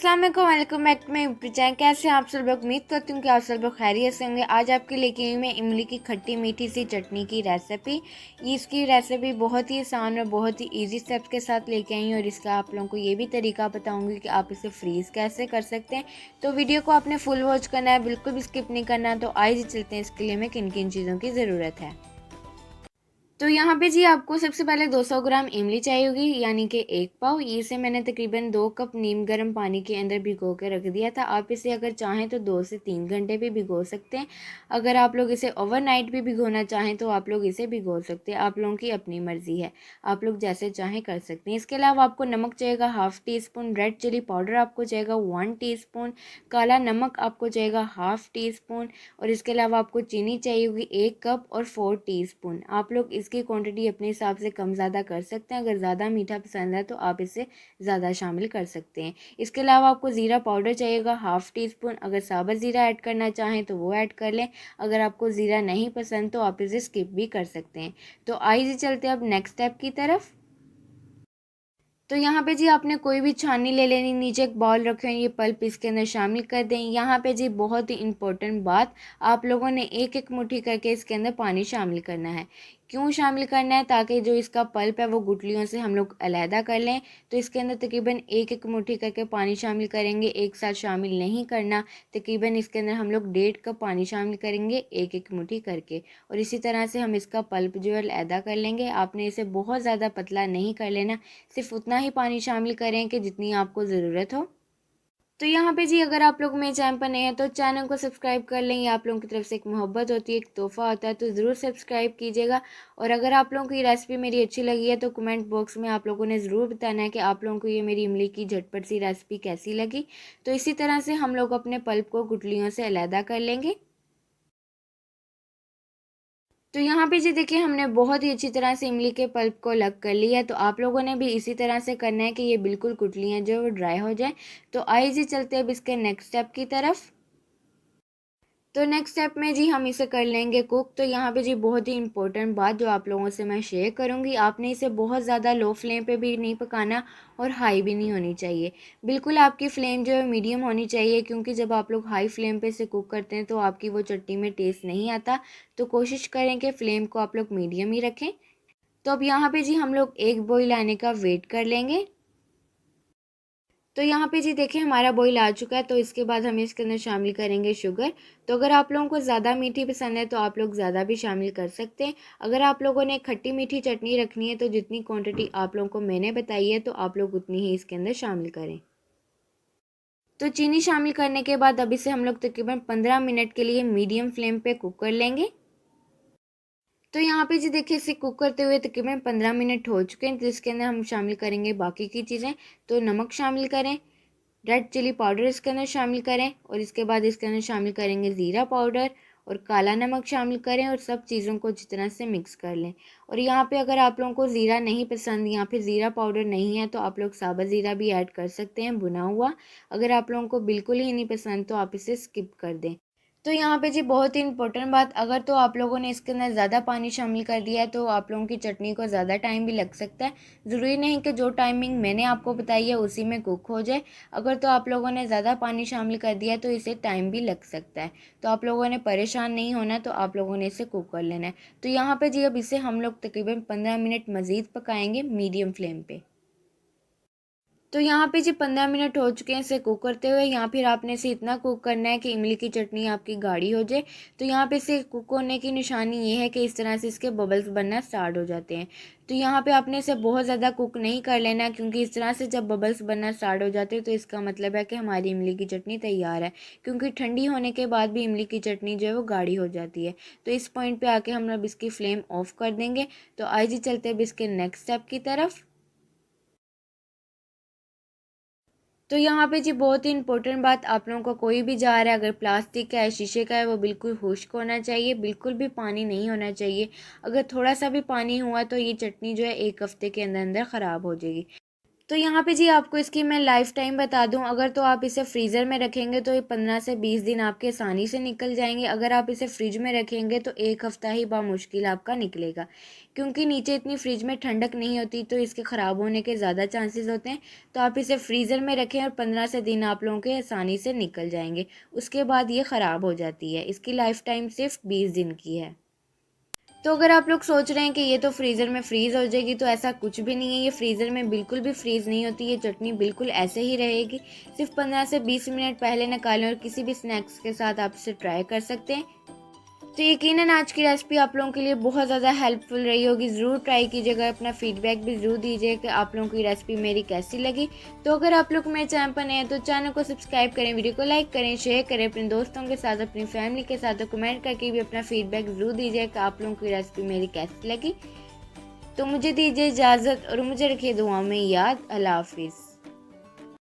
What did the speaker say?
अस्सलाम वालेकुम back to my YouTube channel. कैसे हैं आप सब लोग? उम्मीद करती हूँ कि आप सब लोग खैरियत से होंगे। आज आपके लेके आई हूँ मैं इमली की खट्टी मीठी सी चटनी की रेसिपी। इसकी रेसिपी बहुत ही आसान और बहुत ही इजी स्टेप्स के साथ लेके आई हूँ और इसका आप लोगों को ये भी तरीका बताऊँगी कि आप इसे फ्रीज़ कैसे कर सकते हैं। तो वीडियो को आपने फुल वॉच करना है, बिल्कुल भी स्किप नहीं करना। तो आइए चलते हैं इसके लिए हमें किन किन चीज़ों की ज़रूरत है। तो यहाँ पे जी आपको सबसे पहले 200 ग्राम इमली चाहिए होगी, यानी कि 1 पाव। इसे मैंने तकरीबन 2 कप नीम गर्म पानी के अंदर भिगो के रख दिया था। आप इसे अगर चाहें तो 2 से 3 घंटे भी भिगो सकते हैं। अगर आप लोग इसे ओवरनाइट भी भिगोना चाहें तो आप लोग इसे भिगो सकते हैं। आप लोगों की अपनी मर्ज़ी है, आप लोग जैसे चाहें कर सकते हैं। इसके अलावा आपको नमक चाहिएगा 1/2 teaspoon, red chili powder आपको चाहिएगा 1 टीस्पून, काला नमक आपको चाहिएगा 1/2 टीस्पून और इसके अलावा आपको चीनी चाहिए होगी 1 कप और 4 टीस्पून। आप लोग इसकी क्वांटिटी अपने हिसाब से कम ज़्यादा कर सकते हैं। अगर ज़्यादा मीठा पसंद है तो आप इसे ज़्यादा शामिल कर सकते हैं। इसके अलावा आपको ज़ीरा पाउडर चाहिएगा 1/2 टीस्पून। अगर साबुत ज़ीरा ऐड करना चाहें तो वो ऐड कर लें। अगर आपको ज़ीरा नहीं पसंद तो आप इसे स्किप भी कर सकते हैं। तो आइए चलते हैं अब नेक्स्ट स्टेप की तरफ। तो यहाँ पे जी आपने कोई भी छाननी ले लेनी, नीचे एक बाउल रखें, ये पल्प इसके अंदर शामिल कर दें। यहाँ पे जी बहुत ही इम्पोर्टेंट बात, आप लोगों ने एक एक मुट्ठी करके इसके अंदर पानी शामिल करना है। क्यों शामिल करना है? ताकि जो इसका पल्प है वो गुठलियों से हम लोग अलहदा कर लें। तो इसके अंदर तकरीबन एक एक मुट्ठी करके पानी शामिल करेंगे, एक साथ शामिल नहीं करना। तकरीबन इसके अंदर हम लोग 1.5 कप पानी शामिल करेंगे एक एक मुट्ठी करके और इसी तरह से हम इसका पल्प जो है अलहदा कर लेंगे। आपने इसे बहुत ज़्यादा पतला नहीं कर लेना, सिर्फ उतना ही पानी शामिल करें कि जितनी आपको ज़रूरत हो। तो यहाँ पे जी अगर आप लोग मेरे चैनल पर नए हैं तो चैनल को सब्सक्राइब कर लें। ये आप लोगों की तरफ से एक मोहब्बत होती है, एक तोहफ़ा होता है, तो ज़रूर सब्सक्राइब कीजिएगा। और अगर आप लोगों को ये रेसिपी मेरी अच्छी लगी है तो कमेंट बॉक्स में आप लोगों ने ज़रूर बताना है कि आप लोगों को ये मेरी इमली की झटपट सी रेसिपी कैसी लगी। तो इसी तरह से हम लोग अपने पल्प को गुठलियों से अलहदा कर लेंगे। तो यहाँ पे जी देखिए हमने बहुत ही अच्छी तरह से इमली के पल्प को अलग कर लिया है। तो आप लोगों ने भी इसी तरह से करना है कि ये बिल्कुल गुठलियाँ जो है वो ड्राई हो जाए। तो आइए जी चलते हैं अब इसके नेक्स्ट स्टेप की तरफ। तो नेक्स्ट स्टेप में जी हम इसे कर लेंगे कुक। तो यहाँ पे जी बहुत ही इंपॉर्टेंट बात जो आप लोगों से मैं शेयर करूँगी, आपने इसे बहुत ज़्यादा लो फ्लेम पे भी नहीं पकाना और हाई भी नहीं होनी चाहिए। बिल्कुल आपकी फ्लेम जो है मीडियम होनी चाहिए, क्योंकि जब आप लोग हाई फ्लेम पे इसे कुक करते हैं तो आपकी वो चटनी में टेस्ट नहीं आता। तो कोशिश करें कि फ़्लेम को आप लोग मीडियम ही रखें। तो अब यहाँ पे जी हम लोग एक बॉईल आने का वेट कर लेंगे। तो यहाँ पे जी देखिए हमारा बॉईल आ चुका है। तो इसके बाद हम इसके अंदर शामिल करेंगे शुगर। तो अगर आप लोगों को ज़्यादा मीठी पसंद है तो आप लोग ज़्यादा भी शामिल कर सकते हैं। अगर आप लोगों ने खट्टी मीठी चटनी रखनी है तो जितनी क्वांटिटी आप लोगों को मैंने बताई है तो आप लोग उतनी ही इसके अंदर शामिल करें। तो चीनी शामिल करने के बाद अब इसे हम लोग तकरीबन 15 मिनट के लिए मीडियम फ्लेम पे कुक कर लेंगे। तो यहाँ पे जी देखिए इसे कुक करते हुए तकरीबन 15 मिनट हो चुके हैं। तो इसके अंदर हम शामिल करेंगे बाकी की चीज़ें। तो नमक शामिल करें, रेड चिली पाउडर इसके अंदर शामिल करें और इसके बाद इसके अंदर शामिल करेंगे ज़ीरा पाउडर और काला नमक शामिल करें और सब चीज़ों को अच्छी तरह से मिक्स कर लें। और यहाँ पे अगर आप लोगों को ज़ीरा नहीं पसंद या फिर ज़ीरा पाउडर नहीं है तो आप लोग साबुत ज़ीरा भी ऐड कर सकते हैं, भुना हुआ। अगर आप लोगों को बिल्कुल ही नहीं पसंद तो आप इसे स्किप कर दें। तो यहाँ पे जी बहुत ही इंपॉर्टेंट बात, अगर तो आप लोगों ने इसके अंदर ज़्यादा पानी शामिल कर दिया है तो आप लोगों की चटनी को ज़्यादा टाइम भी लग सकता है। ज़रूरी नहीं कि जो टाइमिंग मैंने आपको बताई है उसी में कुक हो जाए। अगर तो आप लोगों ने ज़्यादा पानी शामिल कर दिया है तो इसे टाइम भी लग सकता है। तो आप लोगों ने परेशान नहीं होना, तो आप लोगों ने इसे कुक कर लेना है। तो यहाँ पर जी अब इसे हम लोग तकरीबन 15 मिनट मज़ीद पकाएंगे मीडियम फ्लेम पर। तो यहाँ पे जी 15 मिनट हो चुके हैं इसे कुक करते हुए। यहाँ फिर आपने इसे इतना कुक करना है कि इमली की चटनी आपकी गाढ़ी हो जाए। तो यहाँ पे इसे कुक होने की निशानी ये है कि इस तरह से इसके बबल्स बनना स्टार्ट हो जाते हैं। तो यहाँ पे आपने इसे बहुत ज़्यादा कुक नहीं कर लेना, क्योंकि इस तरह से जब बबल्स बनना स्टार्ट हो जाते हैं तो इसका मतलब है कि हमारी इमली की चटनी तैयार है। क्योंकि ठंडी होने के बाद भी इमली की चटनी जो है वो गाढ़ी हो जाती है। तो इस पॉइंट पर आके हम अब इसकी फ्लेम ऑफ कर देंगे। तो आइए जी चलते अब इसके नेक्स्ट स्टेप की तरफ। तो यहाँ पे जी बहुत ही इंपॉर्टेंट बात, आप लोगों को कोई भी जार है अगर प्लास्टिक का है, शीशे का है, वो बिल्कुल खुश्क होना चाहिए, बिल्कुल भी पानी नहीं होना चाहिए। अगर थोड़ा सा भी पानी हुआ तो ये चटनी जो है 1 हफ्ते के अंदर अंदर ख़राब हो जाएगी। तो यहाँ पे जी आपको इसकी मैं लाइफ़ टाइम बता दूँ, अगर तो आप इसे फ्रीज़र में रखेंगे तो ये 15 से 20 दिन आपके आसानी से निकल जाएंगे। अगर आप इसे फ्रिज में रखेंगे तो 1 हफ़्ता ही बामुश्किल आपका निकलेगा, क्योंकि नीचे इतनी फ्रिज में ठंडक नहीं होती तो इसके ख़राब होने के ज़्यादा चांसेस होते हैं। तो आप इसे फ्रीज़र में रखें और 15 से दिन आप लोगों के आसानी से निकल जाएंगे। उसके बाद ये ख़राब हो जाती है। इसकी लाइफ़ टाइम सिर्फ 20 दिन की है। तो अगर आप लोग सोच रहे हैं कि ये तो फ्रीज़र में फ्रीज़ हो जाएगी, तो ऐसा कुछ भी नहीं है। ये फ्रीज़र में बिल्कुल भी फ्रीज़ नहीं होती। ये चटनी बिल्कुल ऐसे ही रहेगी। सिर्फ 15 से 20 मिनट पहले निकालें और किसी भी स्नैक्स के साथ आप इसे ट्राई कर सकते हैं। तो यकीनन आज की रेसिपी आप लोगों के लिए बहुत ज़्यादा हेल्पफुल रही होगी। ज़रूर ट्राई कीजिएगा, अपना फीडबैक भी ज़रूर दीजिए कि आप लोगों की रेसिपी मेरी कैसी लगी। तो अगर आप लोग मेरे चैनल पर नए हैं तो चैनल को सब्सक्राइब करें, वीडियो को लाइक करें, शेयर करें अपने दोस्तों के साथ, अपनी फैमिली के साथ। तो कमेंट करके भी अपना फीडबैक ज़रूर दीजिए कि आप लोगों की रेसिपी मेरी कैसी लगी। तो मुझे दीजिए इजाज़त और मुझे रखिए दुआ में याद। अल्लाह हाफिज़।